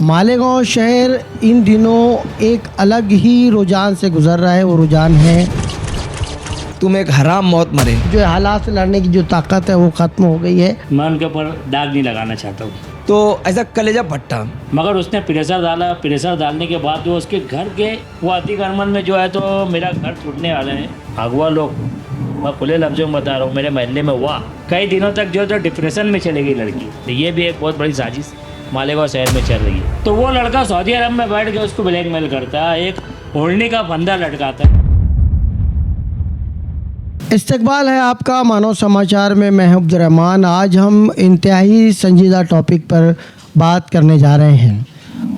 मालेगांव शहर इन दिनों एक अलग ही रुझान से गुजर रहा है। वो रुझान है तुम एक हराम मौत मरे। जो हालात से लड़ने की जो ताकत है वो ख़त्म हो गई है। मैं उनके ऊपर दाग नहीं लगाना चाहता हूँ, तो ऐसा कलेजा फट्टा। मगर उसने प्रेशर डाला। प्रेशर डालने के बाद वो उसके घर के वो अतिक्रमण में जो है तो मेरा घर टूटने वाले हैं अगवा लोग। मैं खुले लफ्जों में बता रहा हूँ, मेरे महल्ले में हुआ। कई दिनों तक जो है तो डिप्रेशन में चली गई लड़की। तो ये भी एक बहुत बड़ी साजिश मालेगांव शहर में चल रही है। तो वो लड़का सऊदी अरब में बैठ के उसको ब्लैकमेल करता है, एक ओढ़नी का फंदा लटकाता है। इस्तकबाल है आपका मानव समाचार में। मैं अब्दुल रहमान। आज हम इंतहाई संजीदा टॉपिक पर बात करने जा रहे हैं।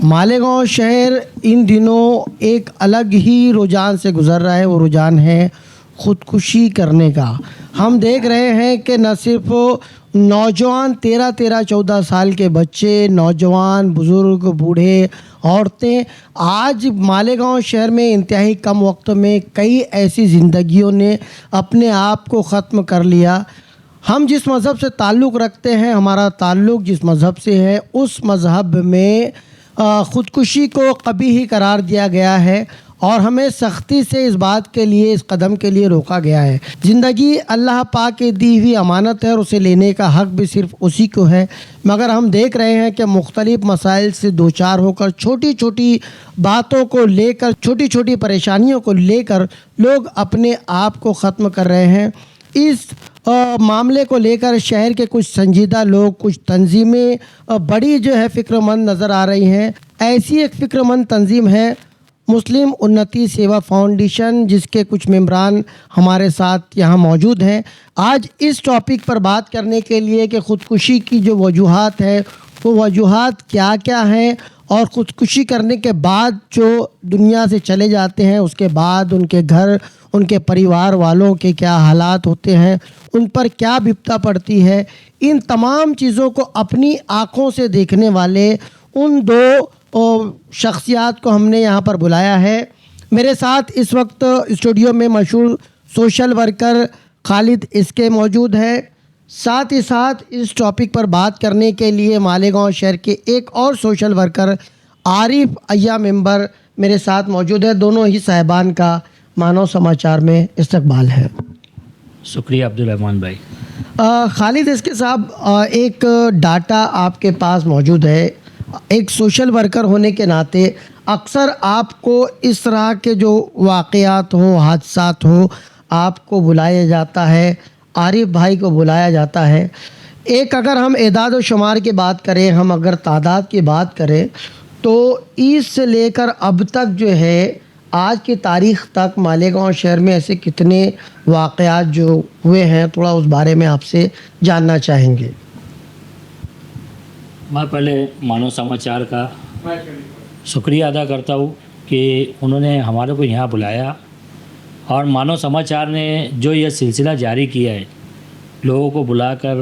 मालेगांव शहर इन दिनों एक अलग ही रुझान से गुजर रहा है। वो रुझान है ख़ुदकुशी करने का। हम देख रहे हैं कि न सिर्फ नौजवान 13-14 साल के बच्चे, नौजवान, बुज़ुर्ग, बूढ़े, औरतें आज मालेगांव शहर में इंतहाई कम वक्त में कई ऐसी ज़िंदगियों ने अपने आप को ख़त्म कर लिया। हम जिस मज़हब से ताल्लुक़ रखते हैं, हमारा ताल्लुक़ जिस मज़हब से है, उस मज़हब में ख़ुदकुशी को कबीही करार दिया गया है और हमें सख्ती से इस बात के लिए, इस कदम के लिए रोका गया है। ज़िंदगी अल्लाह पाक की दी हुई अमानत है और उसे लेने का हक़ भी सिर्फ़ उसी को है। मगर हम देख रहे हैं कि मुख्तलिफ़ मसाइल से दो चार होकर, छोटी छोटी बातों को लेकर, छोटी छोटी परेशानियों को लेकर लोग अपने आप को ख़त्म कर रहे हैं। इस मामले को लेकर शहर के कुछ संजीदा लोग, कुछ तंजीमें बड़ी जो है फ़िक्रमंद नज़र आ रही हैं। ऐसी एक फ़िक्रमंद तंजीम है मुस्लिम उन्नति सेवा फाउंडेशन, जिसके कुछ मेंबरान हमारे साथ यहाँ मौजूद हैं। आज इस टॉपिक पर बात करने के लिए कि ख़ुदकुशी की जो वजूहात है वो वजूहात क्या क्या हैं और ख़ुदकुशी करने के बाद जो दुनिया से चले जाते हैं उसके बाद उनके घर, उनके परिवार वालों के क्या हालात होते हैं, उन पर क्या विपदा पड़ती है, इन तमाम चीज़ों को अपनी आँखों से देखने वाले उन दो शख्सियात को हमने यहाँ पर बुलाया है। मेरे साथ इस वक्त स्टूडियो में मशहूर सोशल वर्कर खालिद इसके मौजूद है। साथ ही साथ इस टॉपिक पर बात करने के लिए मालेगांव शहर के एक और सोशल वर्कर आरिफ अय्या मेंबर मेरे साथ मौजूद है। दोनों ही साहिबान का मानव समाचार में इस्तकबाल है। शुक्रिया अब्दुल रहमान भाई। खालिद इसके साहब, एक डाटा आपके पास मौजूद है। एक सोशल वर्कर होने के नाते अक्सर आपको इस तरह के जो वाक़यात हो, हादसात हो, आपको बुलाया जाता है, आरिफ भाई को बुलाया जाता है। एक अगर हम एदाद व शुमार की बात करें, हम अगर तादाद की बात करें तो ईद से लेकर अब तक जो है आज की तारीख़ तक मालेगांव शहर में ऐसे कितने वाक़यात जो हुए हैं, थोड़ा उस बारे में आपसे जानना चाहेंगे। मैं पहले मानव समाचार का शुक्रिया अदा करता हूँ कि उन्होंने हमारे को यहाँ बुलाया और मानव समाचार ने जो यह सिलसिला जारी किया है, लोगों को बुलाकर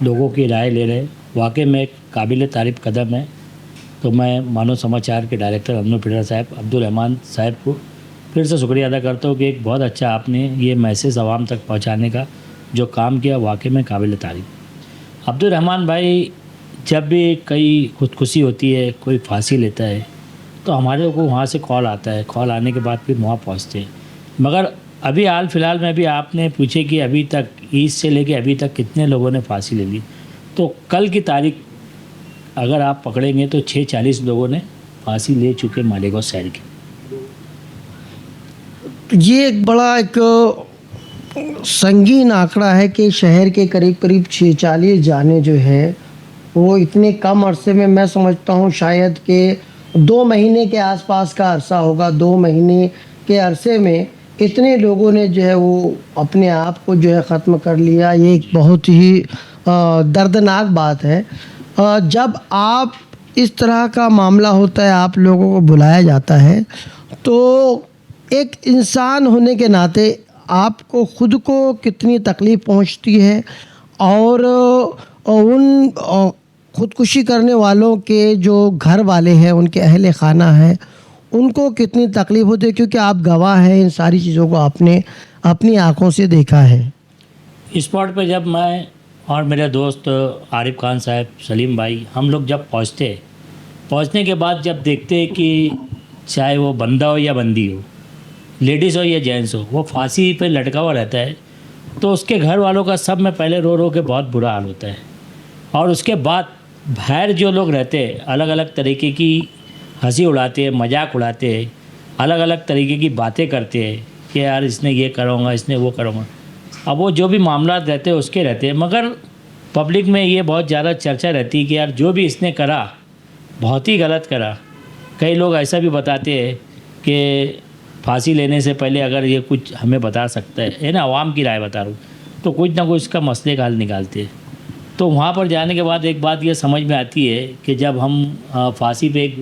लोगों की राय ले रहे, वाकई में एक काबिल तारीफ़ कदम है। तो मैं मानव समाचार के डायरेक्टर अब्दुल रहमान साहब को फिर से शुक्रिया अदा करता हूँ कि एक बहुत अच्छा आपने ये मैसेज आवाम तक पहुँचाने का जो काम किया, वाकई में काबिल तारीफ़। अब्दुल रहमान भाई, जब भी कई खुदकुशी होती है, कोई फांसी लेता है, तो हमारे को वहाँ से कॉल आता है। कॉल आने के बाद फिर वहाँ पहुँचते हैं। मगर अभी हाल फ़िलहाल में भी आपने पूछे कि अभी तक ईद से लेके अभी तक कितने लोगों ने फांसी ले ली, तो कल की तारीख अगर आप पकड़ेंगे तो 640 लोगों ने फांसी ले चुके मालेगांव शहर के। ये एक बड़ा एक संगीन आंकड़ा है कि शहर के करीब करीब 640 जाने जो है वो इतने कम अरसे में, मैं समझता हूँ शायद कि 2 महीने के आसपास का अरसा होगा। 2 महीने के अरसे में इतने लोगों ने जो है वो अपने आप को जो है ख़त्म कर लिया। ये एक बहुत ही दर्दनाक बात है। जब आप इस तरह का मामला होता है, आप लोगों को बुलाया जाता है, तो एक इंसान होने के नाते आपको ख़ुद को कितनी तकलीफ़ पहुंचती है और उन ख़ुदकुशी करने वालों के जो घर वाले हैं, उनके अहले ख़ाना हैं, उनको कितनी तकलीफ़ होती है, क्योंकि आप गवाह हैं। इन सारी चीज़ों को आपने अपनी आँखों से देखा है। स्पॉट पे जब मैं और मेरे दोस्त आरिफ खान साहब, सलीम भाई, हम लोग जब पहुँचते पहुंचने के बाद जब देखते हैं कि चाहे वो बंदा हो या बंदी हो, लेडीज़ हो या जेंट्स हो, वो फांसी पे लटका हुआ रहता है, तो उसके घर वालों का सब में पहले रो रो के बहुत बुरा हाल होता है। और उसके बाद बाहर जो लोग रहते हैं अलग अलग तरीके की हंसी उड़ाते हैं, मजाक उड़ाते हैं, अलग अलग तरीके की बातें करते हैं कि यार इसने ये करूँगा, इसने वो करूँगा। अब वो जो भी मामला रहते हैं उसके रहते हैं, मगर पब्लिक में ये बहुत ज़्यादा चर्चा रहती है कि यार जो भी इसने करा बहुत ही गलत करा। कई लोग ऐसा भी बताते हैं कि फांसी लेने से पहले अगर ये कुछ हमें बता सकता है ना, आवाम की राय बता रहा हूँ, तो कुछ ना कुछ इसका मसले का हल निकालते हैं। तो वहाँ पर जाने के बाद एक बात ये समझ में आती है कि जब हम फांसी पे एक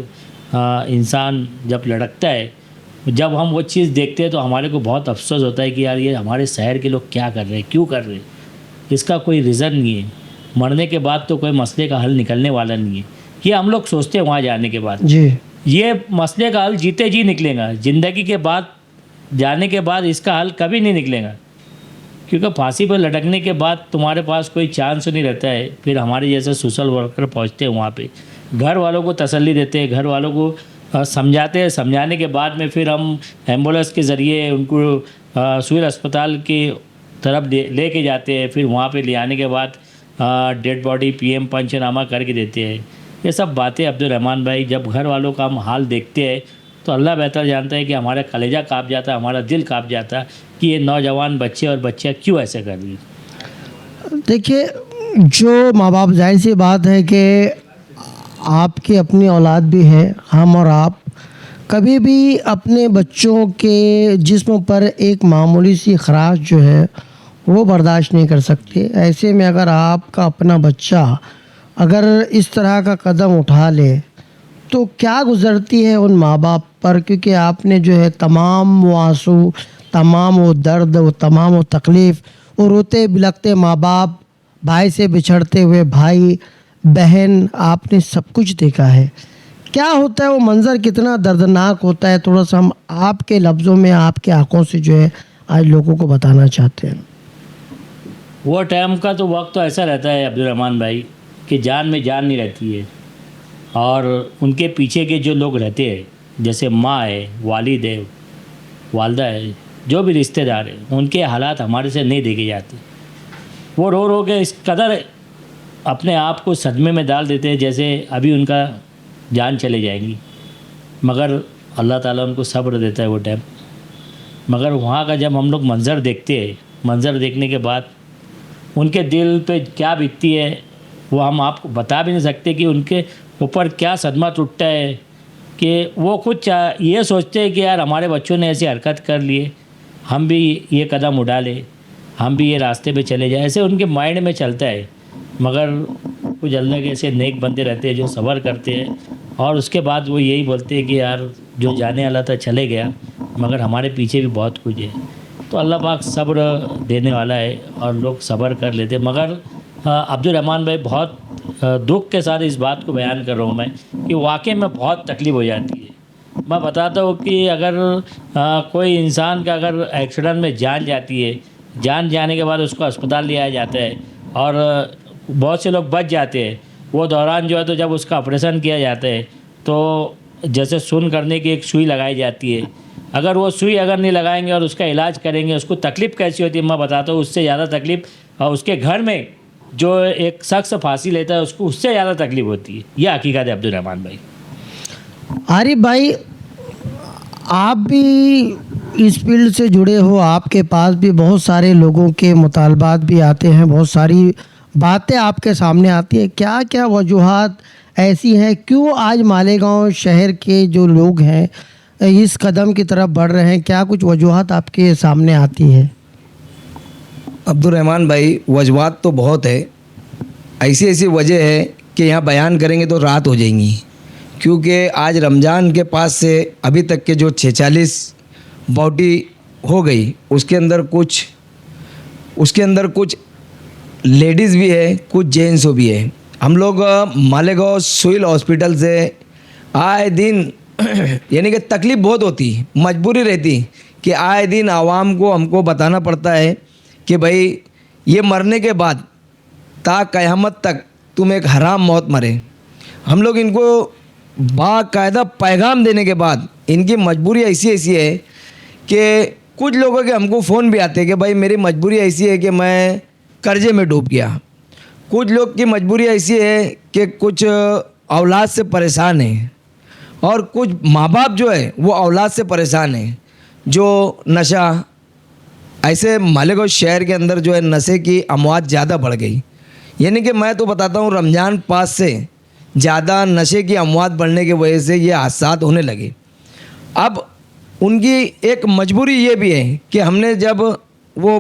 इंसान जब लटकता है, जब हम वो चीज़ देखते हैं तो हमारे को बहुत अफसोस होता है कि यार ये हमारे शहर के लोग क्या कर रहे हैं, क्यों कर रहे हैं। इसका कोई रीज़न नहीं है। मरने के बाद तो कोई मसले का हल निकलने वाला नहीं है। ये हम लोग सोचते हैं वहाँ जाने के बाद, जी ये मसले का हल जीते जी निकलेगा। ज़िंदगी के बाद जाने के बाद इसका हल कभी नहीं निकलेगा, क्योंकि फांसी पर लटकने के बाद तुम्हारे पास कोई चांस नहीं रहता है। फिर हमारे जैसे सोशल वर्कर पहुंचते हैं वहाँ पे, घर वालों को तसल्ली देते हैं, घर वालों को समझाते हैं। समझाने के बाद में फिर हम एम्बुलेंस के ज़रिए उनको सिविल अस्पताल की तरफ लेके जाते हैं। फिर वहाँ पे ले आने के बाद डेड बॉडी PM पंचनामा करके देते हैं। ये सब बातें अब्दुल रहमान भाई, जब घर वालों का हम हाल देखते हैं तो अल्लाह बेहतर जानता है कि हमारा कलेजा काँप जाता है, हमारा दिल काँप जाता है कि ये नौजवान बच्चे और बच्चियाँ क्यों ऐसे कर रही। देखिए, जो माँ बाप, जाहिर सी बात है कि आपकी अपनी औलाद भी है, हम और आप कभी भी अपने बच्चों के जिस्म पर एक मामूली सी खराश जो है वो बर्दाश्त नहीं कर सकते। ऐसे में अगर आपका अपना बच्चा अगर इस तरह का कदम उठा ले तो क्या गुज़रती है उन माँ बाप पर, क्योंकि आपने जो है तमाम वो आंसू, तमाम वो दर्द, वो तमाम वो तकलीफ़, वो रोते बिलखते माँ बाप, भाई से बिछड़ते हुए भाई बहन, आपने सब कुछ देखा है। क्या होता है वो मंज़र, कितना दर्दनाक होता है, थोड़ा सा हम आपके लफ्ज़ों में, आपके आंखों से जो है आज लोगों को बताना चाहते हैं। वो टाइम का तो वक्त तो ऐसा रहता है अब्दुल रहमान भाई कि जान में जान नहीं रहती है, और उनके पीछे के जो लोग रहते हैं, जैसे माँ है, वालिद है, वालदा है, जो भी रिश्तेदार हैं, उनके हालात हमारे से नहीं देखे जाते। वो रो रो के इस कदर अपने आप को सदमे में डाल देते हैं जैसे अभी उनका जान चले जाएंगी, मगर अल्लाह ताला उनको सब्र देता है वो टाइम। मगर वहाँ का जब हम लोग मंज़र देखते हैं, मंज़र देखने के बाद उनके दिल पे क्या बीतती है वो हम आपको बता भी नहीं सकते कि उनके ऊपर क्या सदमा टूटता है कि वो खुद ये सोचते हैं कि यार हमारे बच्चों ने ऐसी हरकत कर लिए, हम भी ये कदम उठा ले, हम भी ये रास्ते पे चले जाए, ऐसे उनके माइंड में चलता है। मगर कुछ अल्लाह के ऐसे नेक बंदे रहते हैं जो सब्र करते हैं, और उसके बाद वो यही बोलते हैं कि यार जो जाने वाला था चले गया, मगर हमारे पीछे भी बहुत कुछ है। तो अल्लाह पाक सब्र देने वाला है और लोग सब्र कर लेते। मगर अब्दुल रहमान भाई, बहुत दुख के साथ इस बात को बयान कर रहा हूँ मैं कि वाकई में बहुत तकलीफ़ हो जाती है। मैं बताता हूँ कि अगर कोई इंसान का अगर एक्सीडेंट में जान जाती है, जान जाने के बाद उसको अस्पताल ले आया जाता है और बहुत से लोग बच जाते हैं, वो दौरान जो है तो जब उसका ऑपरेशन किया जाता है तो जैसे सुन करने की एक सुई लगाई जाती है, अगर वो सुई अगर नहीं लगाएंगे और उसका इलाज करेंगे, उसको तकलीफ़ कैसी होती है मैं बताता हूँ। उससे ज़्यादा तकलीफ़ उसके घर में जो एक शख्स फांसी लेता है उसको उससे ज़्यादा तकलीफ़ होती है। यह हकीकत है अब्दुल रहमान भाई। आरिफ भाई, आप भी इस फील्ड से जुड़े हो, आपके पास भी बहुत सारे लोगों के मुतालबात भी आते हैं, बहुत सारी बातें आपके सामने आती है। क्या क्या वजूहात ऐसी हैं, क्यों आज मालेगांव शहर के जो लोग हैं इस कदम की तरफ बढ़ रहे हैं, क्या कुछ वजूहात आपके सामने आती है? अब्दुल रहमान भाई, वजूहात तो बहुत है, ऐसी ऐसी वजह है कि यहाँ बयान करेंगे तो रात हो जाएंगी। क्योंकि आज रमज़ान के पास से अभी तक के जो 46 बॉडी हो गई, उसके अंदर कुछ लेडीज़ भी है, कुछ जेंट्स भी है। हम लोग मालेगांव सिविल हॉस्पिटल से आए दिन यानी कि तकलीफ़ बहुत होती, मजबूरी रहती कि आए दिन आवाम को हमको बताना पड़ता है कि भाई ये मरने के बाद ता क़यामत तक तुम एक हराम मौत मरे। हम लोग इनको बाकायदा पैगाम देने के बाद इनकी मजबूरी ऐसी ऐसी है कि कुछ लोगों के हमको फ़ोन भी आते हैं कि भाई मेरी मजबूरी ऐसी है कि मैं कर्जे में डूब गया। कुछ लोग की मजबूरी ऐसी है कि कुछ औलाद से परेशान है, और कुछ माँ बाप जो है वो औलाद से परेशान है, जो नशा, ऐसे मालेगांव शहर के अंदर जो है नशे की अमवात ज़्यादा बढ़ गई। यानी कि मैं तो बताता हूँ रमज़ान पास से ज़्यादा नशे की अमवात बढ़ने की वजह से ये हादसा होने लगे। अब उनकी एक मजबूरी ये भी है कि हमने जब वो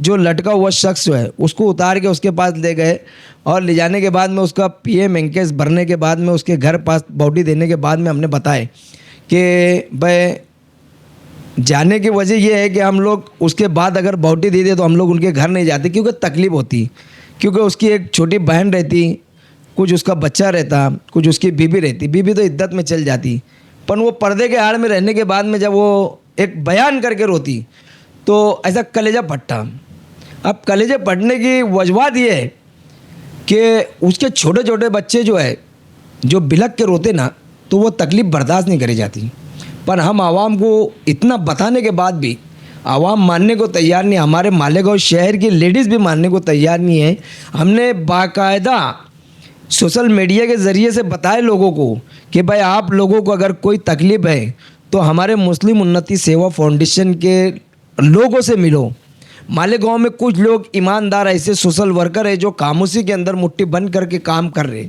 जो लटका हुआ शख्स जो है उसको उतार के उसके पास ले गए, और ले जाने के बाद में उसका पीएम एंकेस भरने के बाद में उसके घर पास बॉडी देने के बाद में हमने बताए कि भाई जाने की वजह यह है कि हम लोग उसके बाद अगर बॉडी दे दे तो हम लोग उनके घर नहीं जाते, क्योंकि तकलीफ़ होती, क्योंकि उसकी एक छोटी बहन रहती, कुछ उसका बच्चा रहता, कुछ उसकी बीबी रहती। बीबी तो इद्दत में चल जाती, पर वो पर्दे के आड़ में रहने के बाद में जब वो एक बयान करके रोती तो ऐसा कलेजा फटता। अब कलेजे फटने की वजह ये है कि उसके छोटे छोटे बच्चे जो है जो बिलख के रोते ना, तो वो तकलीफ़ बर्दाश्त नहीं करी जाती। पर हम आवाम को इतना बताने के बाद भी आवाम मानने को तैयार नहीं। हमारे मालेगांव शहर की लेडीज़ भी मानने को तैयार नहीं है। हमने बाकायदा सोशल मीडिया के ज़रिए से बताए लोगों को कि भाई आप लोगों को अगर कोई तकलीफ़ है तो हमारे मुस्लिम उन्नति सेवा फाउंडेशन के लोगों से मिलो। मालेगांव में कुछ लोग ईमानदार ऐसे सोशल वर्कर है जो खामोशी के अंदर मुट्ठी बंद करके काम कर रहे।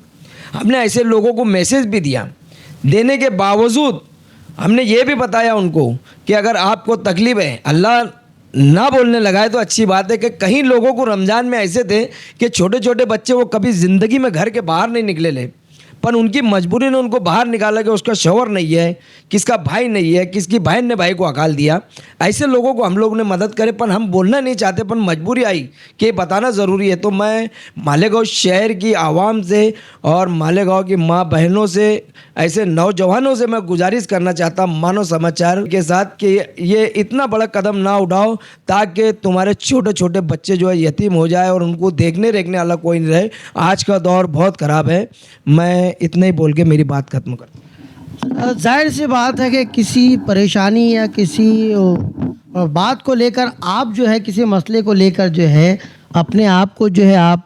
हमने ऐसे लोगों को मैसेज भी दिया, देने के बावजूद हमने ये भी बताया उनको कि अगर आपको तकलीफ़ है, अल्लाह ना बोलने लगा है तो अच्छी बात है कि कहीं लोगों को रमज़ान में ऐसे थे कि छोटे छोटे बच्चे वो कभी ज़िंदगी में घर के बाहर नहीं निकले ले, पर उनकी मजबूरी ने उनको बाहर निकाला कि उसका शौहर नहीं है, किसका भाई नहीं है, किसकी बहन ने भाई को अकाल दिया। ऐसे लोगों को हम लोगों ने मदद करे, पर हम बोलना नहीं चाहते, पर मजबूरी आई कि ये बताना ज़रूरी है। तो मैं मालेगांव शहर की आवाम से और मालेगांव की माँ बहनों से, ऐसे नौजवानों से मैं गुजारिश करना चाहता मानव समाचार के साथ कि ये इतना बड़ा कदम ना उठाओ ताकि तुम्हारे छोटे छोटे बच्चे जो है यतीम हो जाए और उनको देखने रेखने वाला कोई नहीं रहे। आज का दौर बहुत ख़राब है। मैं इतना ही बोल के मेरी बात खत्म कर। जाहिर सी बात है कि किसी परेशानी या किसी बात को लेकर आप जो है, किसी मसले को लेकर जो है अपने आप को जो है आप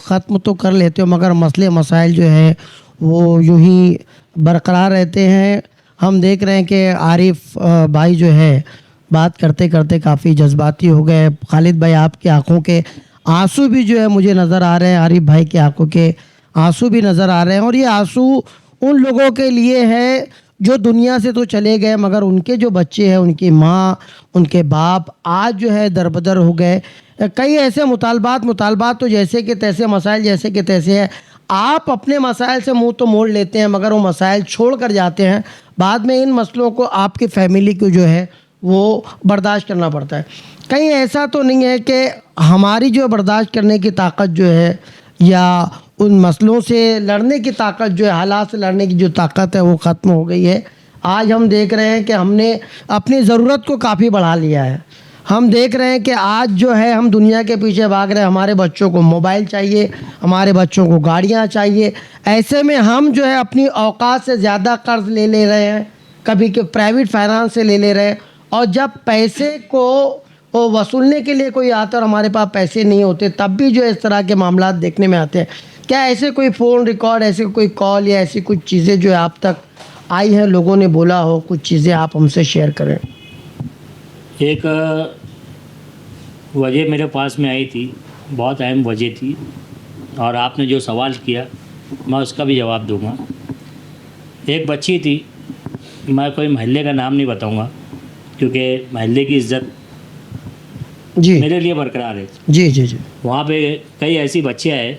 ख़त्म तो कर लेते हो, मगर मसले मसाइल जो है वो यूं ही बरकरार रहते हैं। हम देख रहे हैं कि आरिफ भाई जो है बात करते करते काफ़ी जज्बाती हो गए। खालिद भाई आपकी आंखों के आंसू भी जो है मुझे नज़र आ रहे हैं, आरिफ भाई की आंखों के आंसू भी नज़र आ रहे हैं। और ये आंसू उन लोगों के लिए है जो दुनिया से तो चले गए, मगर उनके जो बच्चे हैं, उनकी माँ, उनके बाप आज जो है दरबदर हो गए। कई ऐसे मुतालबात तो जैसे कि तैसे, मसाइल जैसे कि तैसे है। आप अपने मसाइल से मुंह तो मोड़ लेते हैं, मगर वो मसाइल छोड़ कर जाते हैं। बाद में इन मसलों को आपकी फैमिली को जो है वो बर्दाश्त करना पड़ता है। कहीं ऐसा तो नहीं है कि हमारी जो बर्दाश्त करने की ताकत जो है या उन मसलों से लड़ने की ताकत जो है, हालात से लड़ने की जो ताकत है वो ख़त्म हो गई है। आज हम देख रहे हैं कि हमने अपनी ज़रूरत को काफ़ी बढ़ा लिया है। हम देख रहे हैं कि आज जो है हम दुनिया के पीछे भाग रहे हैं। हमारे बच्चों को मोबाइल चाहिए, हमारे बच्चों को गाड़ियाँ चाहिए। ऐसे में हम जो है अपनी औकात से ज़्यादा कर्ज ले रहे हैं, कभी के प्राइवेट फाइनेंस से ले रहे हैं। और जब पैसे को वसूलने के लिए कोई आता है और हमारे पास पैसे नहीं होते, तब भी जो इस तरह के मामला देखने में आते हैं। क्या ऐसे कोई फ़ोन रिकॉर्ड, ऐसे कोई कॉल या ऐसी कुछ चीज़ें जो आप तक आई हैं, लोगों ने बोला हो, कुछ चीज़ें आप हमसे शेयर करें? एक वजह मेरे पास में आई थी, बहुत अहम वजह थी, और आपने जो सवाल किया मैं उसका भी जवाब दूंगा। एक बच्ची थी, मैं कोई महल्ले का नाम नहीं बताऊंगा क्योंकि महल्ले की इज्जत जी मेरे लिए बरकरार है। जी जी जी। वहाँ पे कई ऐसी बच्चियाँ हैं,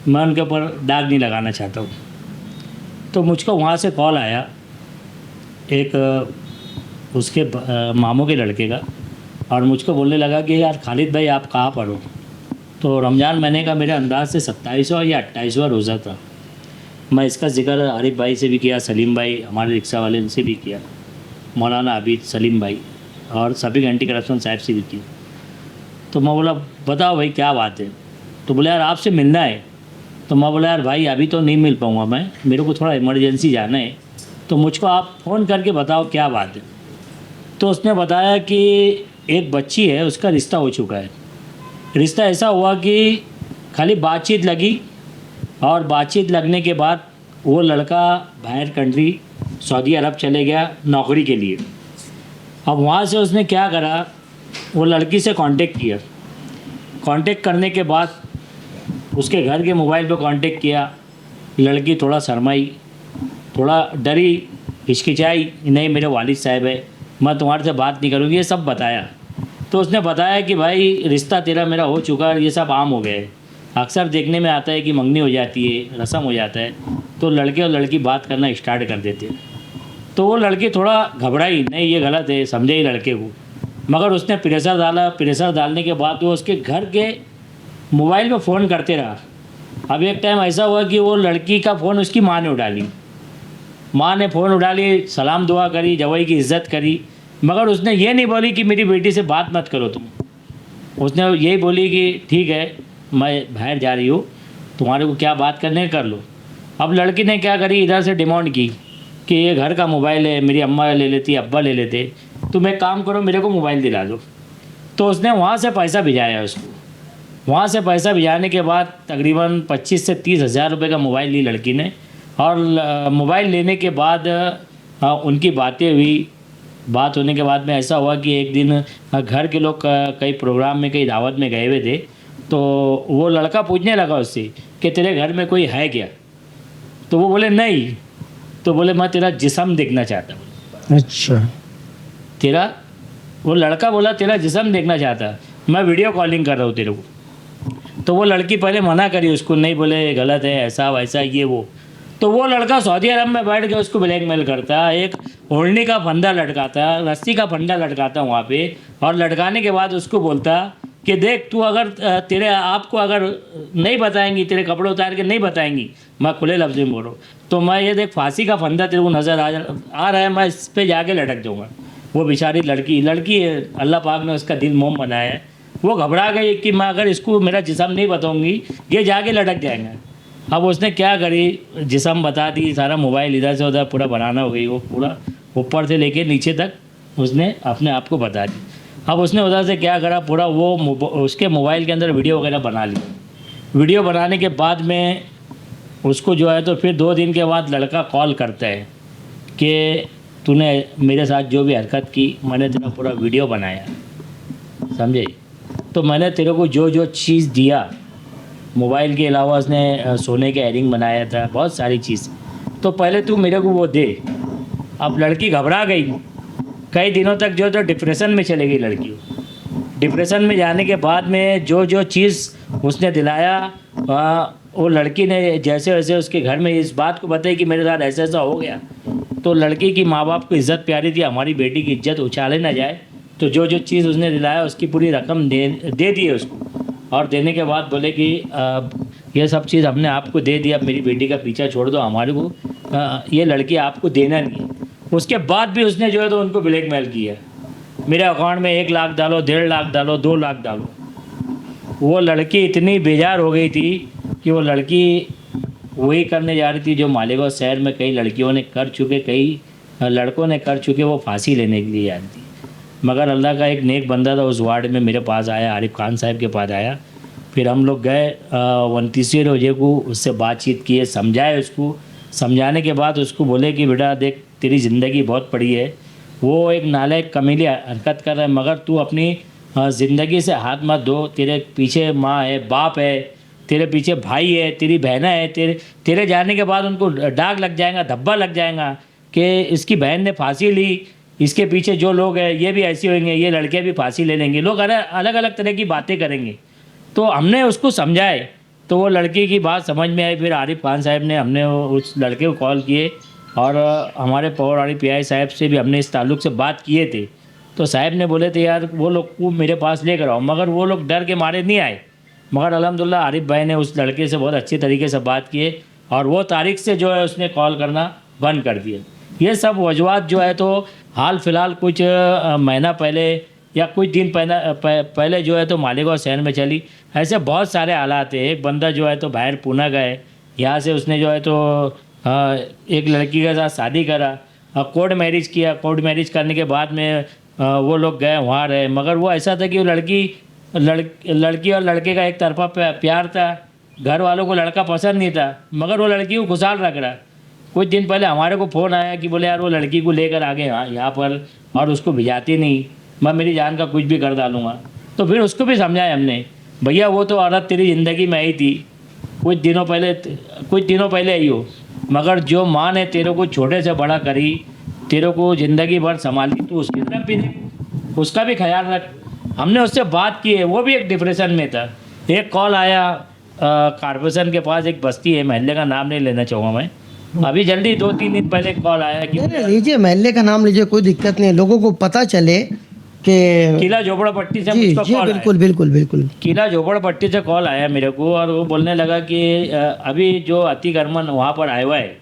मैं उनके ऊपर दाग नहीं लगाना चाहता हूँ। तो मुझको वहाँ से कॉल आया एक उसके मामों के लड़के का, और मुझको बोलने लगा कि यार खालिद भाई आप कहाँ पर हो। तो रमज़ान महीने का मेरे अंदाज से 27वां या 28वां रोज़ा था। मैं इसका जिक्र आरिफ भाई से भी किया, सलीम भाई हमारे रिक्शा वाले उनसे भी किया, मौलाना आबिद, सलीम भाई और सभी एंटी करप्शन साहब से भी किया। तो मैं बोला बताओ भाई क्या बात है। तो बोले यार आपसे मिलना है। तो मैं बोला यार भाई अभी तो नहीं मिल पाऊँगा मैं, मेरे को थोड़ा इमरजेंसी जाना है, तो मुझको आप फ़ोन करके बताओ क्या बात है। तो उसने बताया कि एक बच्ची है, उसका रिश्ता हो चुका है। रिश्ता ऐसा हुआ कि खाली बातचीत लगी, और बातचीत लगने के बाद वो लड़का बाहर कंट्री सऊदी अरब चले गया नौकरी के लिए। अब वहाँ से उसने क्या करा, वो लड़की से कांटेक्ट किया। कांटेक्ट करने के बाद उसके घर के मोबाइल पे कांटेक्ट किया। लड़की थोड़ा शर्माई, थोड़ा डरी, हिचकिचाई, नहीं मेरे वालिद साहब है, मैं तुम्हारे से बात नहीं करूँगी, ये सब बताया। तो उसने बताया कि भाई रिश्ता तेरा मेरा हो चुका है, ये सब आम हो गए। अक्सर देखने में आता है कि मंगनी हो जाती है, रस्म हो जाता है, तो लड़के और लड़की बात करना स्टार्ट कर देते हैं। तो वो लड़की थोड़ा घबराई, नहीं ये गलत है, समझे ही लड़के को। मगर उसने प्रेशर डाला, प्रेशर डालने के बाद वो उसके घर के मोबाइल पे फ़ोन करते रहा। अब एक टाइम ऐसा हुआ कि वो लड़की का फ़ोन उसकी माँ ने उठा ली। माँ ने फ़ोन उठा ली, सलाम दुआ करी, जवाई की इज़्ज़त करी, मगर उसने ये नहीं बोली कि मेरी बेटी से बात मत करो तुम। उसने यही बोली कि ठीक है मैं बाहर जा रही हूँ, तुम्हारे को क्या बात करने है कर लो। अब लड़की ने क्या करी, इधर से डिमांड की कि ये घर का मोबाइल है, मेरी अम्मा ले लेती, अब्बा ले लेते, तुम एक काम करो मेरे को मोबाइल दिला दो। तो उसने वहाँ से पैसा भिजाया उसको। वहाँ से पैसा भिजाने के बाद तकरीबन 25 से 30 हज़ार रुपये का मोबाइल ली लड़की ने। और मोबाइल लेने के बाद उनकी बातें हुई। बात होने के बाद में ऐसा हुआ कि एक दिन घर के लोग कई प्रोग्राम में, कई दावत में गए हुए थे, तो वो लड़का पूछने लगा उससे कि तेरे घर में कोई है क्या। तो वो बोले नहीं। तो बोले मैं तेरा जिस्म देखना चाहता हूँ। अच्छा। तेरा, वो लड़का बोला तेरा जिस्म देखना चाहता, मैं वीडियो कॉलिंग कर रहा हूँ तेरे को। तो वो लड़की पहले मना करी उसको, नहीं बोले गलत है, ऐसा वैसा ये वो। तो वो लड़का सऊदी अरब में बैठ के उसको ब्लैकमेल करता, एक ओढ़नी का फंदा लटकाता, रस्सी का फंदा लटकाता वहाँ पे, और लटकाने के बाद उसको बोलता कि देख तू अगर तेरे आपको अगर नहीं बताएंगी, तेरे कपड़े उतार के नहीं बताएंगी, मैं खुले लफ्ज़ में बोल रहा हूँ, तो मैं ये देख फांसी का फंदा तेरे को नज़र आ रहा है, मैं इस पर जाके लटक जाऊँगा। वो बेचारी लड़की है, अल्लाह पाक ने उसका दिल मोम बनाया है। वो घबरा गई कि मैं अगर इसको मेरा जिस्म नहीं बताऊँगी ये जाके लटक जाएंगे। अब उसने क्या करी, जिस्म बता दी, सारा मोबाइल इधर से उधर पूरा बनाना हो गई, वो पूरा ऊपर से लेके नीचे तक उसने अपने आप को बता दी। अब उसने उधर से क्या करा, पूरा वो उसके मोबाइल के अंदर वीडियो वगैरह बना ली। वीडियो बनाने के बाद में उसको जो है, तो फिर 2 दिन के बाद लड़का कॉल करता है कि तूने मेरे साथ जो भी हरकत की, मैंने तेरा पूरा वीडियो बनाया, समझे। तो मैंने तेरे को जो जो चीज़ दिया, मोबाइल के अलावा उसने सोने के एयरिंग बनाया था, बहुत सारी चीज़, तो पहले तू मेरे को वो दे। अब लड़की घबरा गई, कई दिनों तक जो तो डिप्रेशन में चली गई लड़की। डिप्रेशन में जाने के बाद में जो जो चीज़ उसने दिलाया, वो लड़की ने जैसे वैसे उसके घर में इस बात को बताई कि मेरे साथ ऐसा ऐसा हो गया। तो लड़की की माँ बाप को इज़्ज़त प्यारी थी, हमारी बेटी की इज़्ज़त उछाले ना जाए, तो जो जो चीज़ उसने दिलाया उसकी पूरी रकम दे दी है उसको। और देने के बाद बोले कि ये सब चीज़ हमने आपको दे दी, अब मेरी बेटी का पीछा छोड़ दो, हमारे को ये लड़की आपको देना नहीं है। उसके बाद भी उसने जो है तो उनको ब्लैकमेल किया, मेरे अकाउंट में 1 लाख डालो, 1.5 लाख डालो, 2 लाख डालो। वो लड़की इतनी बेजार हो गई थी कि वो लड़की वही करने जा रही थी जो मालेगांव शहर में कई लड़कियों ने कर चुके, कई लड़कों ने कर चुके, वो फांसी लेने के लिए जा रही थी। मगर अल्लाह का एक नेक बंदा था उस वार्ड में, मेरे पास आया, आरिफ खान साहब के पास आया। फिर हम लोग गए 29वें रोजे को, उससे बातचीत किए, समझाए उसको। समझाने के बाद उसको बोले कि बेटा देख तेरी ज़िंदगी बहुत पड़ी है, वो एक नालायक कमीली हरकत कर रहा है, मगर तू अपनी ज़िंदगी से हाथ मत धो। तेरे पीछे माँ है, बाप है, तेरे पीछे भाई है, तेरी बहना है, तेरे जाने के बाद उनको दाग लग जाएगा, धब्बा लग जाएगा कि इसकी बहन ने फांसी ली, इसके पीछे जो लोग हैं ये भी ऐसे होंगे, ये लड़के भी फांसी ले लेंगे, लोग अलग अलग तरह की बातें करेंगे। तो हमने उसको समझाए, तो वो लड़की की बात समझ में आई। फिर आरिफ खान साहब ने, हमने उस लड़के को कॉल किए, और हमारे पौराणी पीआई साहब से भी हमने इस ताल्लुक़ से बात किए थे। तो साहब ने बोले थे यार वो लोग को मेरे पास लेकर आओ, मगर वो लोग डर के मारे नहीं आए। मगर अल्हम्दुलिल्लाह आरिफ भाई ने उस लड़के से बहुत अच्छे तरीके से बात किए, और वो तारीख से जो है उसने कॉल करना बंद कर दिया। ये सब वजूहत जो है तो हाल फ़िलहाल कुछ महीना पहले या कुछ दिन पहले जो है तो मालेगांव शहर में चली। ऐसे बहुत सारे हालात है। एक बंदा जो है तो बाहर पूना गए, यहाँ से उसने जो है तो एक लड़की के साथ शादी करा, कोर्ट मैरिज किया। कोर्ट मैरिज करने के बाद में वो लोग गए वहाँ रहे, मगर वो ऐसा था कि वो लड़की और लड़के का एक तरफा प्यार था। घर वालों को लड़का पसंद नहीं था, मगर वो लड़की को खुशहाल रख रहा। कुछ दिन पहले हमारे को फ़ोन आया कि बोले यार वो लड़की को लेकर आ गए यहाँ पर और उसको भिजाती नहीं, मैं मेरी जान का कुछ भी कर डालूँगा। तो फिर उसको भी समझाया हमने, भैया वो तो औरत तेरी ज़िंदगी में आई थी, कुछ दिनों पहले आई हो, मगर जो माँ ने तेरे को छोटे से बड़ा करी, तेरे को ज़िंदगी भर संभाली, तो उसकी तरफ भी देख, उसका भी ख्याल रख। हमने उससे बात की है, वो भी एक डिप्रेशन में था। एक कॉल आया कॉर्पोरेशन के पास, एक बस्ती है, महल्ले का नाम नहीं लेना चाहूँगा मैं, अभी जल्दी 2-3 दिन पहले कॉल आया कि लीजिए, महल्ले का नाम लीजिए, कोई दिक्कत नहीं है, लोगों को पता चले कि किला झोपड़पट्टी से जी मुझको जी कॉल बिल्कुल बिल्कुल बिल्कुल किला झोपड़पट्टी से कॉल आया मेरे को, और वो बोलने लगा कि अभी जो अतिक्रमण वहाँ पर आया हुआ है,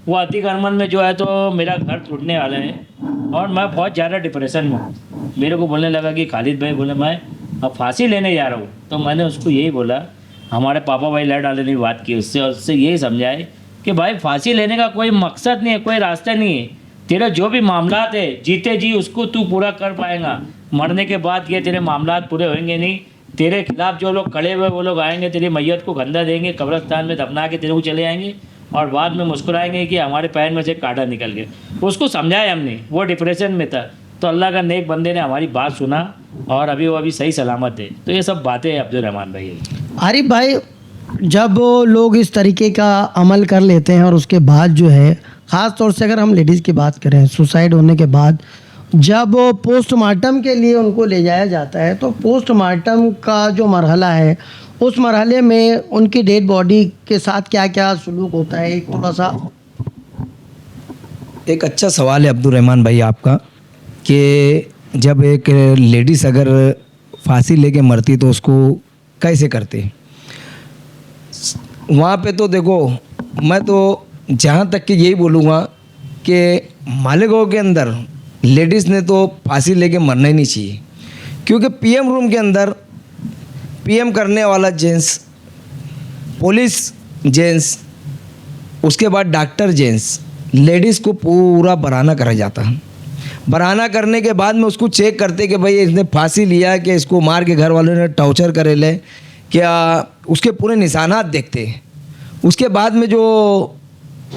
वो अतिक्रमण में जो है तो मेरा घर टूटने वाला है और मैं बहुत ज़्यादा डिप्रेशन में हूँ। मेरे को बोलने लगा कि खालिद भाई, बोले मैं अब फांसी लेने जा रहा हूँ। तो मैंने उसको यही बोला, हमारे पापा भाई लड़ डाले ने बात की उससे, और उससे यही समझाए कि भाई फांसी लेने का कोई मकसद नहीं है, कोई रास्ता नहीं है। तेरा जो भी मामलात है जीते जी उसको तू पूरा कर पाएगा, मरने के बाद ये तेरे मामलात पूरे होंगे नहीं। तेरे खिलाफ जो लोग खड़े हुए वो लोग आएंगे, तेरी मैयत को गंदा देंगे, कब्रिस्तान में दफना के तेरे को चले आएंगे और बाद में मुस्कुराएंगे कि हमारे पैर में से कांटा निकल गया। उसको समझाया हमने, वो डिप्रेशन में था, तो अल्लाह का नेक बंदे ने हमारी बात सुना और अभी वो सही सलामत है। तो ये सब बातें हैं अब्दुल रहमान भाई। आरिफ भाई, जब लोग इस तरीके का अमल कर लेते हैं और उसके बाद जो है, ख़ास तौर से अगर हम लेडीज़ की बात करें, सुसाइड होने के बाद जब पोस्टमार्टम के लिए उनको ले जाया जाता है, तो पोस्टमार्टम का जो मरहला है, उस मरहले में उनकी डेड बॉडी के साथ क्या क्या सलूक होता है, एक थोड़ा सा। एक अच्छा सवाल है अब्दुल रहमान भाई आपका, कि जब एक लेडीज़ अगर फांसी लेके मरती तो उसको कैसे करते। वहाँ पे तो देखो, मैं तो जहाँ तक कि यही बोलूँगा कि मालेगांव के अंदर लेडीज़ ने तो फांसी लेके मरना ही नहीं चाहिए, क्योंकि पीएम रूम के अंदर पीएम करने वाला जेंट्स, पुलिस जेंट्स, उसके बाद डॉक्टर जेंट्स, लेडीज़ को पूरा बराना करा जाता है। बराना करने के बाद में उसको चेक करते कि भाई इसने फांसी लिया कि इसको मार के घर वालों ने टॉर्चर करे ले, क्या उसके पूरे निशानात देखते। उसके बाद में जो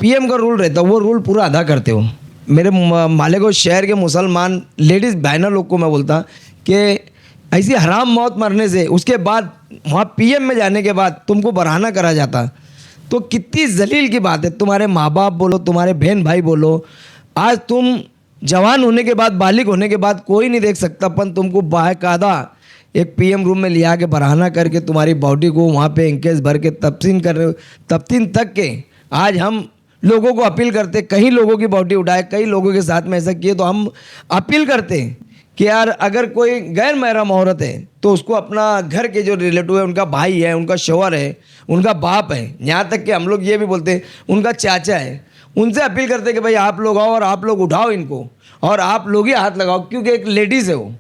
पीएम का रूल रहता है वो रूल पूरा अदा करते हो। मेरे मालेगांव शहर के मुसलमान लेडीज़ बहनों लोग को मैं बोलता कि ऐसी हराम मौत मरने से उसके बाद वहाँ पीएम में जाने के बाद तुमको बराना करा जाता, तो कितनी जलील की बात है। तुम्हारे माँ बाप बोलो, तुम्हारे बहन भाई बोलो, आज तुम जवान होने के बाद, बालिग होने के बाद कोई नहीं देख सकता, पर तुमको बाकायदा एक पीएम रूम में लिया के बराना करके तुम्हारी बॉडी को वहाँ पे इंकेस भर के तफ्सीन कर रहे हो। तफ्तीन तक के आज हम लोगों को अपील करते, कई लोगों की बॉडी उठाए, कई लोगों के साथ में ऐसा किए, तो हम अपील करते हैं कि यार अगर कोई गैर महरम औरत है तो उसको अपना घर के जो रिलेटिव है, उनका भाई है, उनका शौहर है, उनका बाप है, यहाँ तक कि हम लोग ये भी बोलते हैं उनका चाचा है, उनसे अपील करते कि भाई आप लोग आओ और आप लोग उठाओ इनको और आप लोग ही हाथ लगाओ, क्योंकि एक लेडीज़ है वो।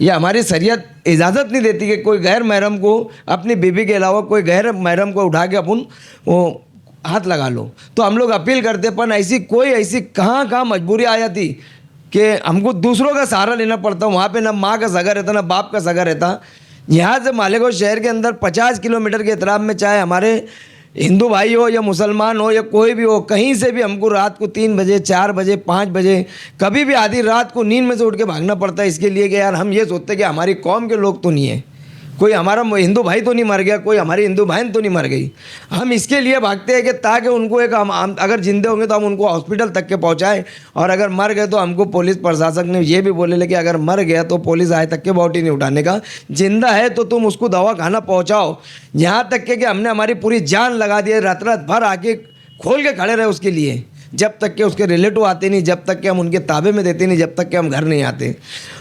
ये हमारी शरीयत इजाज़त नहीं देती कि कोई गैर महरम को, अपनी बीवी के अलावा कोई गैर महरम को उठा के अपन वो हाथ लगा लो। तो हम लोग अपील करते, पर ऐसी कहाँ मजबूरी आ जाती कि हमको दूसरों का सहारा लेना पड़ता। वहाँ पे ना माँ का सगा रहता, ना बाप का सगा रहता। यहाँ से मालेगांव शहर के अंदर 50 किलोमीटर के एतराब में, चाहे हमारे हिंदू भाई हो या मुसलमान हो या कोई भी हो, कहीं से भी हमको रात को 3 बजे, 4 बजे, 5 बजे, कभी भी आधी रात को नींद में से उठ के भागना पड़ता है, इसके लिए कि यार हम ये सोचते कि हमारी कौम के लोग तो नहीं है, कोई हमारा हिंदू भाई तो नहीं मर गया, कोई हमारी हिंदू बहन तो नहीं मर गई। हम इसके लिए भागते हैं कि ताकि उनको एक हम अगर जिंदे होंगे तो हम उनको हॉस्पिटल तक के पहुंचाएं, और अगर मर गए तो हमको पुलिस प्रशासन ने ये भी बोले कि अगर मर गया तो पुलिस आए तक के बॉडी नहीं उठाने का, जिंदा है तो तुम उसको दवा खाना पहुँचाओ। यहाँ तक कि हमने हमारी पूरी जान लगा दी है, रात भर आके खोल के खड़े रहे उसके लिए, जब तक कि उसके रिलेटिव आते नहीं, जब तक कि हम उनके ताबे में देते नहीं, जब तक कि हम घर नहीं आते।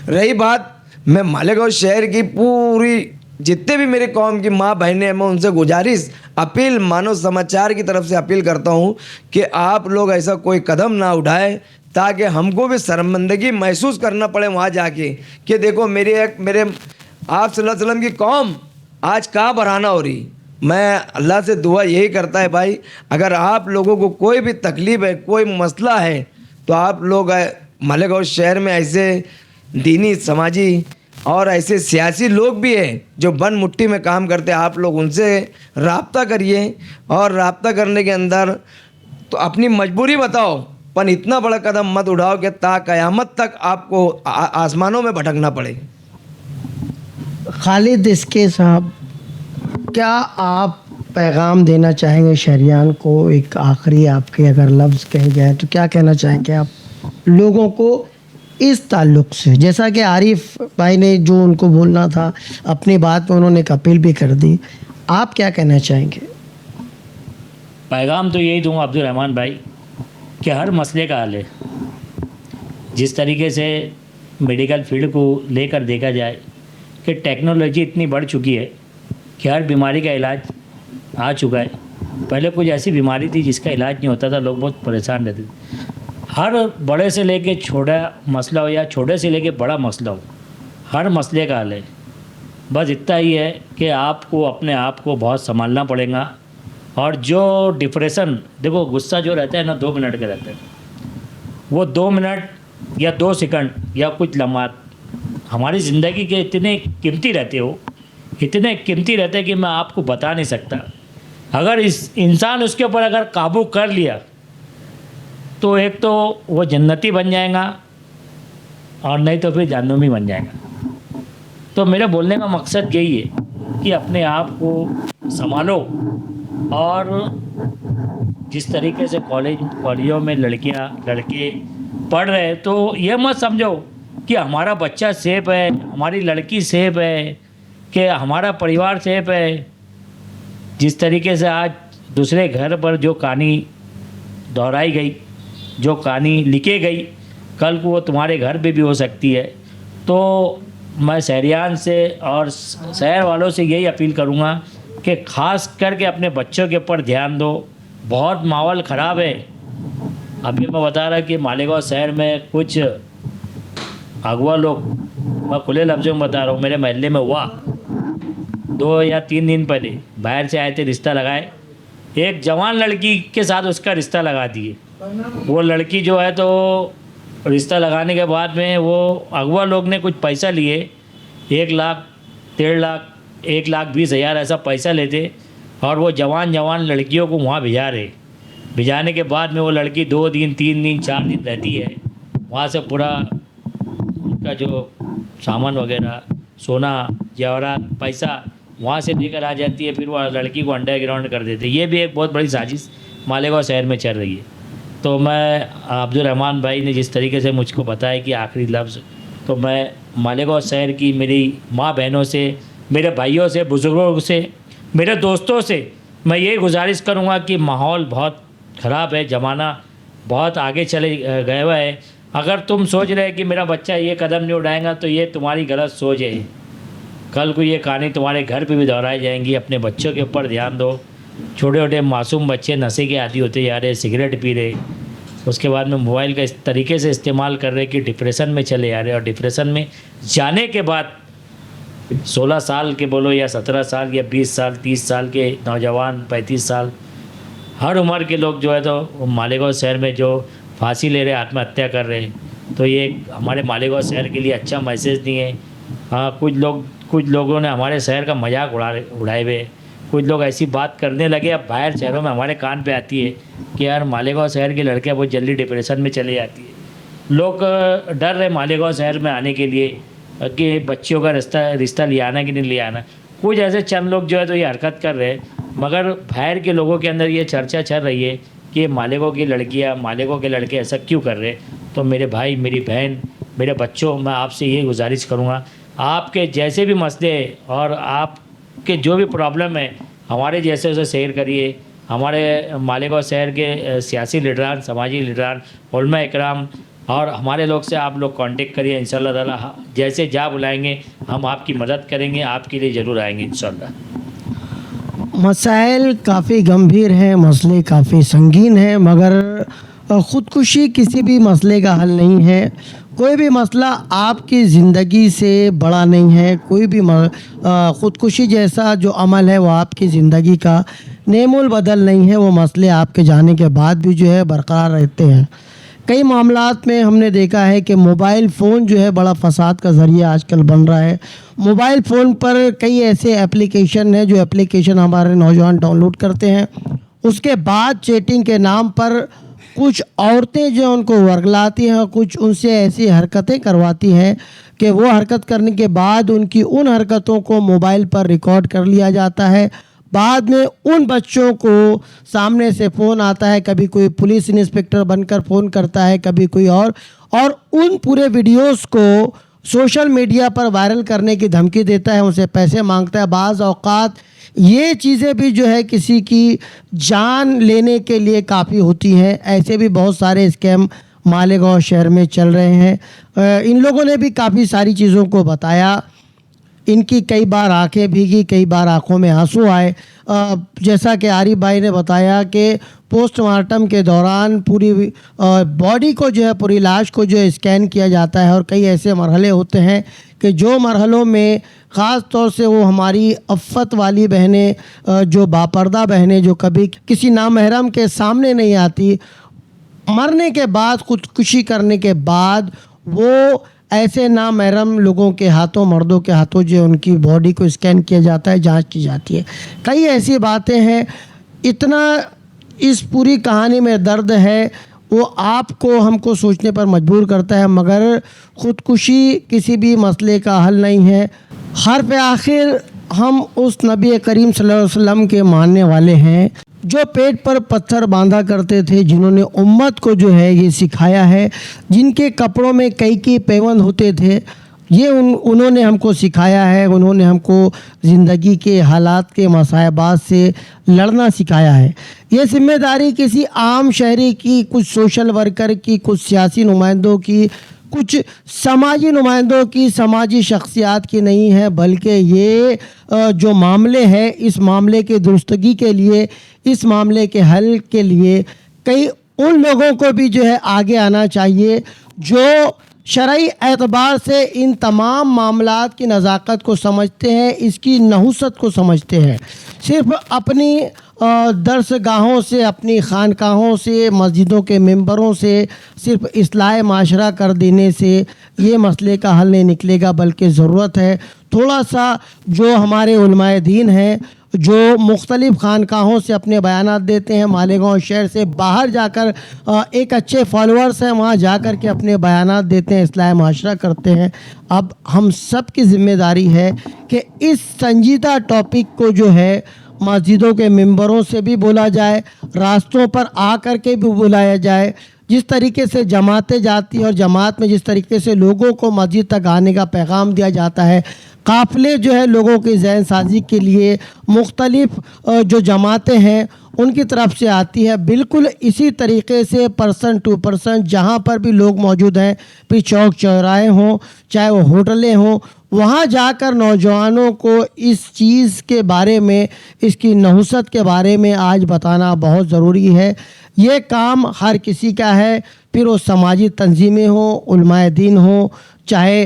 रही बात मैं मालेगांव शहर की पूरी जितने भी मेरे कौम की माँ बहनें हैं, मैं उनसे गुजारिश अपील मानव समाचार की तरफ से अपील करता हूँ कि आप लोग ऐसा कोई कदम ना उठाएं ताकि हमको भी शर्मिंदगी महसूस करना पड़े वहाँ जाके कि देखो मेरे आप सल्लल्लाहु अलैहि वसल्लम की कौम आज कहाँ बरहाना हो रही। मैं अल्लाह से दुआ यही करता है भाई, अगर आप लोगों को कोई भी तकलीफ़ है, कोई मसला है, तो आप लोग मालेगांव शहर में ऐसे दीनी समाजी और ऐसे सियासी लोग भी हैं जो बन मुट्ठी में काम करते हैं, आप लोग उनसे राब्ता करिए और राब्ता करने के अंदर तो अपनी मजबूरी बताओ, पर इतना बड़ा कदम मत उठाओ कि ता क़यामत तक आपको आसमानों में भटकना पड़े। खालिद इसके साहब, क्या आप पैगाम देना चाहेंगे शहरियान को? एक आखिरी आपके अगर लफ्ज़ कहे जाए तो क्या कहना चाहेंगे आप लोगों को इस ताल्लुक़ से? जैसा कि आरिफ भाई ने जो उनको बोलना था अपनी बात में उन्होंने एक अपील भी कर दी, आप क्या कहना चाहेंगे? पैगाम तो यही दूँगा अब्दुल रहमान भाई कि हर मसले का हल है। जिस तरीके से मेडिकल फील्ड को लेकर देखा जाए कि टेक्नोलॉजी इतनी बढ़ चुकी है कि हर बीमारी का इलाज आ चुका है। पहले कुछ ऐसी बीमारी थी जिसका इलाज नहीं होता था, लोग बहुत परेशान रहते थे। हर बड़े से लेके छोटा मसला हो या छोटे से लेके बड़ा मसला हो, हर मसले का हल है। बस इतना ही है कि आपको अपने आप को बहुत संभालना पड़ेगा। और जो डिप्रेशन, देखो गुस्सा जो रहता है ना 2 मिनट का रहता है, वो 2 मिनट या 2 सेकंड या कुछ लम्हात हमारी ज़िंदगी के इतने कीमती रहते हो, इतने कीमती रहते हैं कि मैं आपको बता नहीं सकता। अगर इस इंसान उसके ऊपर अगर काबू कर लिया तो एक तो वो जन्नती बन जाएगा और नहीं तो फिर जहन्नमी बन जाएगा। तो मेरे बोलने का मकसद यही है कि अपने आप को संभालो। और जिस तरीके से कॉलेजों में लड़कियां लड़के पढ़ रहे हैं, तो ये मत समझो कि हमारा बच्चा सेफ है, हमारी लड़की सेफ है, कि हमारा परिवार सेफ है। जिस तरीके से आज दूसरे घर पर जो कहानी दोहराई गई, जो कहानी लिखी गई, कल को वो तुम्हारे घर पे भी हो सकती है। तो मैं शहरियान से और शहर वालों से यही अपील करूँगा कि ख़ास करके अपने बच्चों के ऊपर ध्यान दो। बहुत माहौल ख़राब है। अभी मैं बता रहा कि मालेगांव शहर में कुछ अगवा लोग, मैं खुले लफ्ज़ों में बता रहा हूँ, मेरे महल्ले में हुआ 2 या 3 दिन पहले बाहर से आए थे, रिश्ता लगाए, एक जवान लड़की के साथ उसका रिश्ता लगा दिए। वो लड़की जो है तो रिश्ता लगाने के बाद में वो अगवा लोग ने कुछ पैसा लिए, 1 लाख 1.5 लाख 1,20,000 ऐसा पैसा लेते और वो जवान लड़कियों को वहाँ भिजा रहे। भिजाने के बाद में वो लड़की 2 दिन 3 दिन 4 दिन रहती है वहाँ से, पूरा उनका जो सामान वगैरह सोना जेवरात पैसा वहाँ से लेकर आ जाती है, फिर वो लड़की को अंडरग्राउंड कर देते। ये भी एक बहुत बड़ी साजिश मालेगांव शहर में चल रही है। तो मैं अब्दुल रहमान भाई ने जिस तरीके से मुझको बताया कि आखिरी लफ्ज़, तो मैं मालेगांव शहर की मेरी माँ बहनों से, मेरे भाइयों से, बुज़ुर्गों से, मेरे दोस्तों से मैं यही गुजारिश करूँगा कि माहौल बहुत ख़राब है, ज़माना बहुत आगे चले गया हुआ है। अगर तुम सोच रहे कि मेरा बच्चा ये कदम नहीं उठाएगा तो ये तुम्हारी गलत सोच है। कल को ये कहानी तुम्हारे घर पे भी दोहराई जाएंगी। अपने बच्चों के ऊपर ध्यान दो। छोटे छोटे मासूम बच्चे नशे के आदी होते जा रहे, सिगरेट पी रहे, उसके बाद में मोबाइल का इस तरीके से इस्तेमाल कर रहे कि डिप्रेशन में चले जा रहे। और डिप्रेशन में जाने के बाद 16 साल के बोलो या 17 साल या 20 साल 30 साल के नौजवान, 35 साल, हर उम्र के लोग जो है तो मालेगांव शहर में जो फांसी ले रहे, आत्महत्या कर रहे हैं। तो ये हमारे मालेगांव शहर के लिए अच्छा मैसेज नहीं है। हाँ, कुछ लोगों ने हमारे शहर का मजाक उड़ाए हुए, कुछ लोग ऐसी बात करने लगे। अब बाहर शहरों में हमारे कान पे आती है कि यार मालेगांव शहर की लड़कियां बहुत जल्दी डिप्रेशन में चली जाती है। लोग डर रहे मालेगांव शहर में आने के लिए कि बच्चियों का रिश्ता ले आना कि नहीं ले आना। कुछ ऐसे चंद लोग जो है तो ये हरकत कर रहे हैं, मगर बाहर के लोगों के अंदर ये चर्चा चल रही है कि मालेगांव की लड़कियाँ, मालेगांव के लड़के ऐसा क्यों कर रहे। तो मेरे भाई, मेरी बहन, मेरे बच्चों, मैं आपसे ये गुजारिश करूँगा, आपके जैसे भी मसले और आपके जो भी प्रॉब्लम है हमारे जैसे उसे शेयर करिए। हमारे मालेगांव शहर के सियासी लीडरान, समाजी लीडरान, उलमा इकराम और हमारे लोग से आप लोग कांटेक्ट करिए इंशाल्लाह ताला। जैसे जहाँ बुलाएंगे हम आपकी मदद करेंगे, आपके लिए ज़रूर आएंगे इंशाल्लाह। मसाइल काफ़ी गंभीर हैं, मसले काफ़ी संगीन हैं, मगर ख़ुदकुशी किसी भी मसले का हल नहीं है। कोई भी मसला आपकी ज़िंदगी से बड़ा नहीं है। कोई भी ख़ुदकुशी जैसा जो अमल है वो आपकी ज़िंदगी का नेमुल बदल नहीं है। वो मसले आपके जाने के बाद भी जो है बरकरार रहते हैं। कई मामलात में हमने देखा है कि मोबाइल फ़ोन जो है बड़ा फ़साद का ज़रिया आजकल बन रहा है। मोबाइल फ़ोन पर कई ऐसे एप्लीकेशन हैं जो एप्लीकेशन हमारे नौजवान डाउनलोड करते हैं। उसके बाद चैटिंग के नाम पर कुछ औरतें जो उनको वर्गलाती हैं, कुछ उनसे ऐसी हरकतें करवाती हैं कि वो हरकत करने के बाद उनकी उन हरकतों को मोबाइल पर रिकॉर्ड कर लिया जाता है। बाद में उन बच्चों को सामने से फ़ोन आता है, कभी कोई पुलिस इंस्पेक्टर बनकर फ़ोन करता है, कभी कोई और उन पूरे वीडियोस को सोशल मीडिया पर वायरल करने की धमकी देता है, उनसे पैसे मांगता है। बाज़ औक़ात ये चीज़ें भी जो है किसी की जान लेने के लिए काफ़ी होती हैं। ऐसे भी बहुत सारे स्कैम मालेगांव शहर में चल रहे हैं। इन लोगों ने भी काफ़ी सारी चीज़ों को बताया। इनकी कई बार आंखें भीगी, कई बार आंखों में आंसू आए। जैसा कि आरिफ भाई ने बताया कि पोस्टमार्टम के दौरान पूरी बॉडी को जो है, पूरी लाश को जो है स्कैन किया जाता है, और कई ऐसे मरहले होते हैं कि जो मरहलों में ख़ास तौर से वो हमारी अफ़्फ़त वाली बहनें, जो बापर्दा बहनें जो कभी किसी नामहरम के सामने नहीं आती, मरने के बाद, खुदकुशी करने के बाद वो ऐसे नामहरम लोगों के हाथों, मर्दों के हाथों जो उनकी बॉडी को स्कैन किया जाता है, जांच की जाती है। कई ऐसी बातें हैं। इतना इस पूरी कहानी में दर्द है, वो आपको हमको सोचने पर मजबूर करता है। मगर ख़ुदकुशी किसी भी मसले का हल नहीं है। हर पे आखिर हम उस नबी करीम सल्लल्लाहु अलैहि वसल्लम के मानने वाले हैं जो पेट पर पत्थर बांधा करते थे, जिन्होंने उम्मत को जो है ये सिखाया है, जिनके कपड़ों में कई पैबंद होते थे। ये उन्होंने हमको सिखाया है। उन्होंने हमको ज़िंदगी के हालात के मसाइबात से लड़ना सिखाया है। ये ज़िम्मेदारी किसी आम शहरी की, कुछ सोशल वर्कर की, कुछ सियासी नुमाइंदों की, कुछ समाजी नुमाइंदों की, समाजी शख्सियात की नहीं है, बल्कि ये जो मामले हैं, इस मामले के दुरुस्तगी के लिए, इस मामले के हल के लिए कई उन लोगों को भी जो है आगे आना चाहिए जो शरई एतबार से इन तमाम मामलात की नज़ाकत को समझते हैं, इसकी नहुसत को समझते हैं। सिर्फ़ अपनी दरसगाहों से, अपनी खानकाहों से, मस्जिदों के मेंबरों से सिर्फ़ इस्लाह माशरा कर देने से ये मसले का हल नहीं निकलेगा, बल्कि ज़रूरत है थोड़ा सा जो हमारे उलमाए दीन हैं, जो मुख्तलिफ़ खानकाहों से अपने बयानात देते हैं, मालेगांव शहर से बाहर जाकर एक अच्छे फॉलोअर्स हैं, वहाँ जाकर के अपने बयानात देते हैं, इस्लाह माशरा करते हैं। अब हम सब की ज़िम्मेदारी है कि इस संजीदा टॉपिक को जो है मस्जिदों के मेंबरों से भी बोला जाए, रास्तों पर आ कर के भी बुलाया जाए। जिस तरीके से जमातें जाती हैं और जमात में जिस तरीके से लोगों को मस्जिद तक आने का पैगाम दिया जाता है, काफ़िले जो है लोगों की जहन साजी के लिए मुख्तलिफ़ जो जमातें हैं उनकी तरफ से आती है, बिल्कुल इसी तरीके से पर्सन टू पर्सन जहाँ पर भी लोग मौजूद हैं, फिर चौक चौराहे हों, चाहे वो होटलें हों, वहाँ जाकर नौजवानों को इस चीज़ के बारे में, इसकी नहुसत के बारे में आज बताना बहुत ज़रूरी है। ये काम हर किसी का है, फिर वो समाजी तंजीमें हों, उलमाए दीन हों, चाहे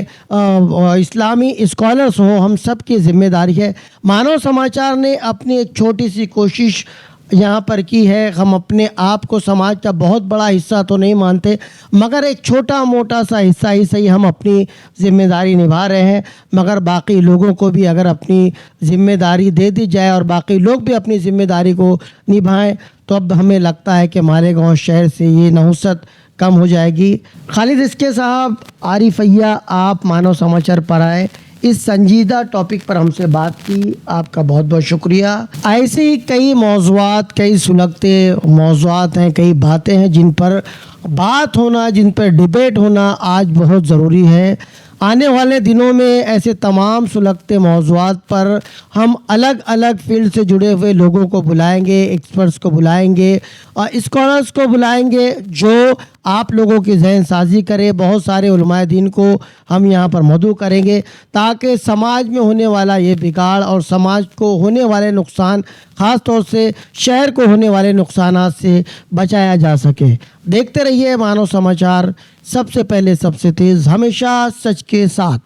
इस्लामी स्कॉलर्स हों, हम सब की ज़िम्मेदारी है। मानव समाचार ने अपनी एक छोटी सी कोशिश यहाँ पर की है। हम अपने आप को समाज का बहुत बड़ा हिस्सा तो नहीं मानते, मगर एक छोटा मोटा सा हिस्सा ही सही हम अपनी ज़िम्मेदारी निभा रहे हैं। मगर बाकी लोगों को भी अगर अपनी ज़िम्मेदारी दे दी जाए और बाकी लोग भी अपनी ज़िम्मेदारी को निभाएं, तो अब हमें लगता है कि मालेगांव शहर से ये नहुसत कम हो जाएगी। खालिद इसके साहब, आरिफैया, आप मानव समाचार पर आए, इस संजीदा टॉपिक पर हमसे बात की, आपका बहुत बहुत शुक्रिया। ऐसे ही कई मौज़ूआत, कई सुलगते मौज़ूआत हैं, कई बातें हैं जिन पर बात होना, जिन पर डिबेट होना आज बहुत ज़रूरी है। आने वाले दिनों में ऐसे तमाम सुलगते मौज़ूआत पर हम अलग अलग फील्ड से जुड़े हुए लोगों को बुलाएंगे, एक्सपर्ट्स को बुलाएंगे और स्कॉलर्स को बुलाएंगे जो आप लोगों की जहन साजी करे। बहुत सारे उलमाए दीन को हम यहाँ पर मदऊ करेंगे ताकि समाज में होने वाला ये बिगाड़ और समाज को होने वाले नुकसान, ख़ास तौर से शहर को होने वाले नुकसानात से बचाया जा सके। देखते रहिए मानव समाचार, सबसे पहले सबसे तेज़, हमेशा सच के साथ।